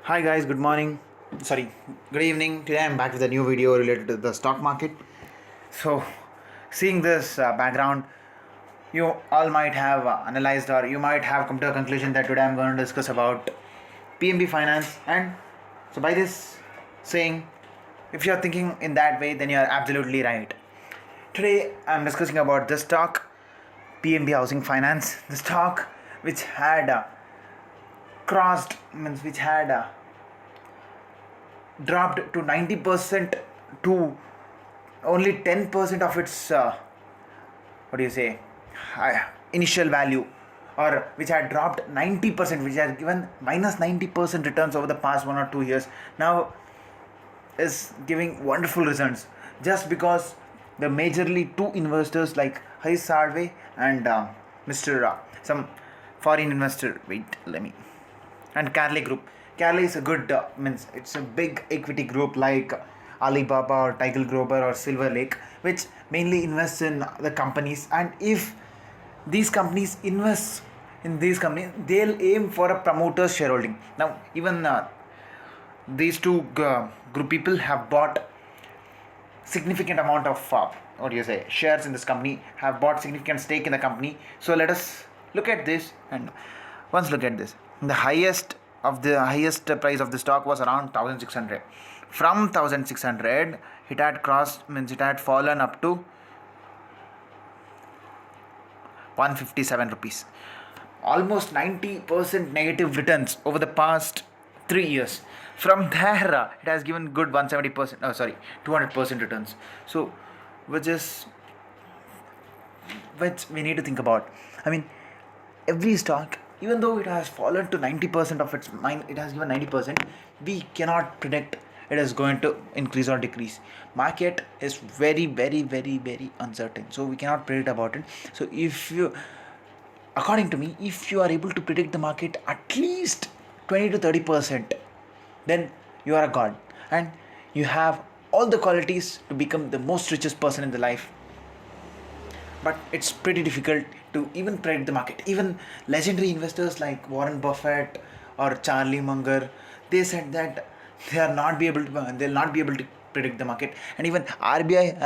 Hi guys, good morning. Sorry, good evening. Today I'm back with a new video related to the stock market. So, seeing this background, you all might have analyzed or you might have come to a conclusion that today I'm going to discuss about PNB Finance. And so, by this saying, if you're thinking in that way, then you're absolutely right. Today I'm discussing about the stock PNB Housing Finance, the stock which had crossed, means which had dropped to 90% to only 10% of its what do you say initial value, or which had dropped 90%, which had given minus 90% returns over the past 1 or 2 years, now is giving wonderful results just because the majorly two investors like Harish Salve and Mr. Some foreign investor, wait let me, and Carley Group. Carley is a good means it's a big equity group like Alibaba or Tiger Global or Silver Lake, which mainly invests in the companies. And if these companies invest in these companies, they'll aim for a promoter's shareholding. Now, even these two group people have bought significant amount of what do you say shares in this company, have bought significant stake in the company. So let us look at this, and once look at this, the highest price of the stock was around 1600. From 1600 it had crossed, means it had fallen up to 157 rupees, almost 90% negative returns over the past 3 years. From there it has given good 170%, oh sorry, 200% returns. So which is which we need to think about. I mean, every stock, even though it has fallen to 90% of its mind, it has given 90%, we cannot predict it is going to increase or decrease. Market is very, very, very, very uncertain, so we cannot predict about it. So if you, according to me, if you are able to predict the market at least 20 to 30%, then you are a god, and you have all the qualities to become the most richest person in the life. But it's pretty difficult to even predict the market. Even legendary investors like Warren Buffett or Charlie Munger, they said that they'll not be able to predict the market. And even RBI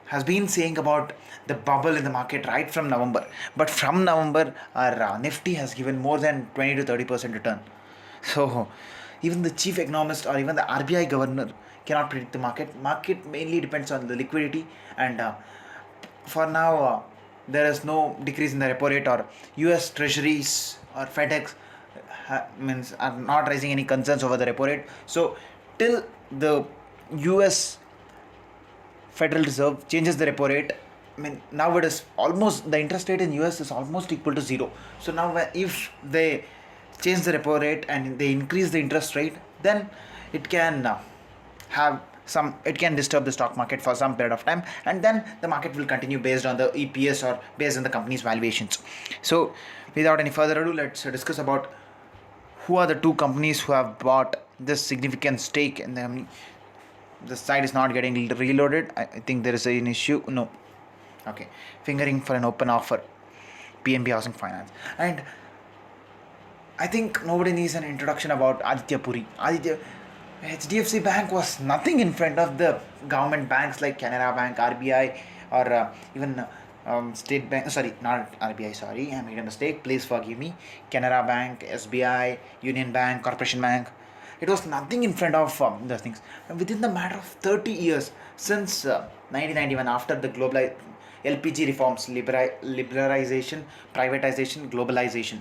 has been saying about the bubble in the market right from November. But from November, our Nifty has given more than 20 to 30% return. So even the chief economist or even the RBI governor cannot predict the market. Market mainly depends on the liquidity, and for now there is no decrease in the repo rate, or US treasuries or FedEx means are not raising any concerns over the repo rate. So till the US Federal Reserve changes the repo rate, I mean, now it is almost, the interest rate in US is almost equal to zero. So now if they change the repo rate and they increase the interest rate, then it can have some, it can disturb the stock market for some period of time, and then the market will continue based on the EPS or based on the company's valuations. So without any further ado, let's discuss about who are the two companies who have bought this significant stake in them. The site is not getting reloaded. I think there is an issue. No. Okay. Fingering for an open offer. PNB Housing Finance. And I think nobody needs an introduction about Aditya Puri. HDFC Bank was nothing in front of the government banks like Canara Bank, RBI, or even State Bank. Sorry, not RBI. Sorry, I made a mistake. Please forgive me. Canara Bank, SBI, Union Bank, Corporation Bank. It was nothing in front of those things. And within the matter of 30 years, since 1991, after the global LPG reforms, liberalization, privatization, globalization,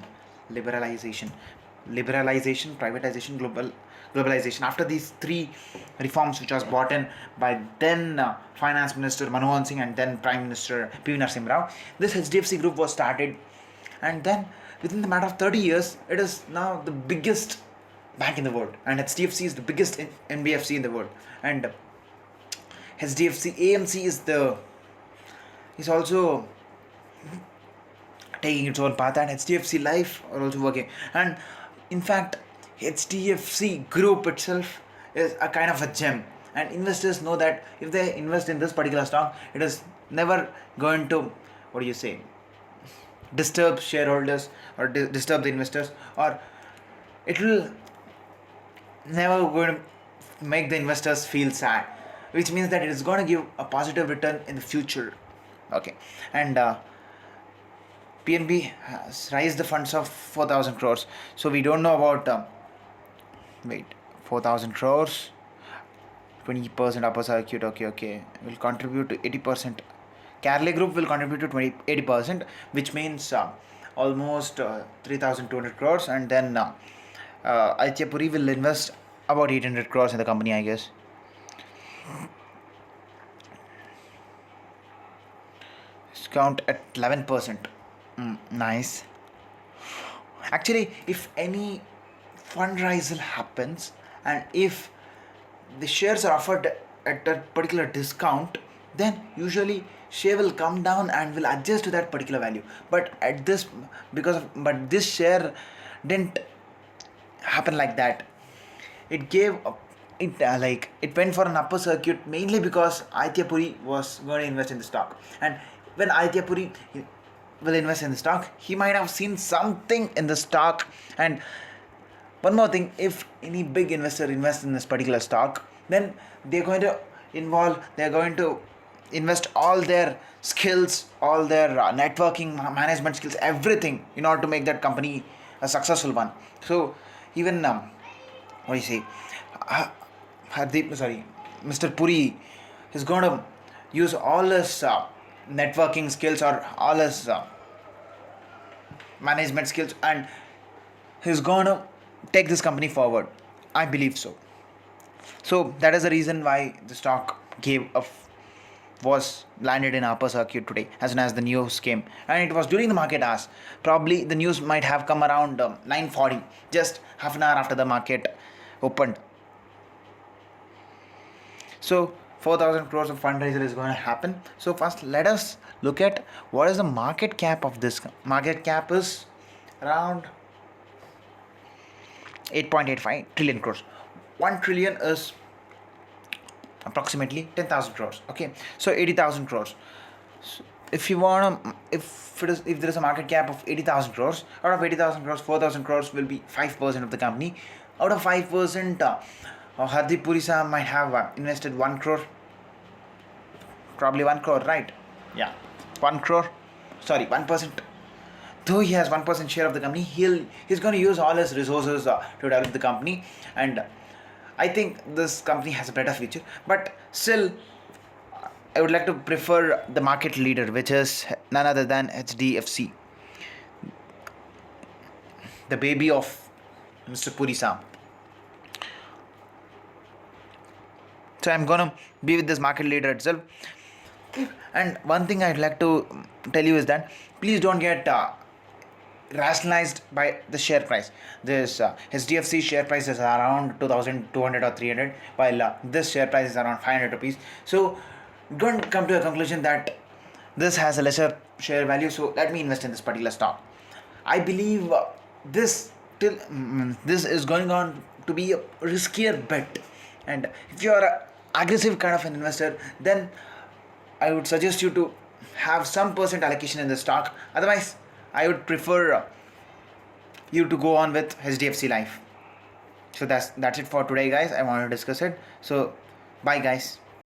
liberalization, privatization, globalization. After these three reforms, which was brought in by then Finance Minister Manmohan Singh and then Prime Minister P.V. Narasimha Rao, this HDFC Group was started, and then within the matter of 30 years, it is now the biggest bank in the world, and HDFC is the biggest NBFC in the world, and HDFC AMC is also taking its own path, and HDFC Life are also working. And in fact, HDFC Group itself is a kind of a gem, and investors know that if they invest in this particular stock, it is never going to, what do you say, disturb shareholders or disturb the investors, or it will never going to make the investors feel sad, which means that it is going to give a positive return in the future. Okay, and PNB has raised the funds of 4,000 crores. So we don't know about wait 4,000 crores, 20% upper circuit. Okay, will contribute to 80%. Carley Group will contribute to 80%, which means almost 3,200 crores, and then Aditya Puri will invest about 800 crores in the company, I guess. Discount at 11%. Nice. Actually, if any fundraisal happens and if the shares are offered at a particular discount, then usually share will come down and will adjust to that particular value. But at this, but this share didn't happen like that. It gave it went for an upper circuit mainly because Aditya Puri was going to invest in the stock, and when Aditya Puri will invest in the stock, he might have seen something in the stock. And one more thing, if any big investor invests in this particular stock, then they're going to invest all their skills, all their networking, management skills, everything in order to make that company a successful one. So even what do you say, Mr. Puri is going to use all his networking skills or all his management skills, and he's going to take this company forward. I believe so. So that is the reason why the stock was landed in upper circuit today as soon as the news came, and it was during the market hours. Probably the news might have come around 9:40, just half an hour after the market opened. So 4,000 crores of fundraiser is going to happen. So first let us look at what is the market cap of this. Market cap is around 8.85 trillion crores. 1 trillion is approximately 10,000 crores. Okay, so 80,000 crores. So if you want to, if there is a market cap of 80,000 crores, out of 80,000 crores, 4,000 crores will be 5% of the company. Out of 5%, Hardeep Puri sir might have invested 1 crore. Probably 1 crore, right? Yeah, 1 crore. Sorry, 1%. Though he has 1% share of the company, he's going to use all his resources to develop the company, and I think this company has a better future. But still, I would like to prefer the market leader, which is none other than HDFC, the baby of Mr. Puri Sam. So I'm gonna be with this market leader itself. And one thing I'd like to tell you is that please don't get rationalized by the share price. This HDFC share price is around 2,200 or 300, while this share price is around 500 rupees. So don't come to a conclusion that this has a lesser share value, so let me invest in this particular stock. I believe this is going on to be a riskier bet, and if you are an aggressive kind of an investor, then I would suggest you to have some percent allocation in the stock. Otherwise, I would prefer you to go on with HDFC Life. So that's it for today, guys. I want to discuss it. So bye, guys.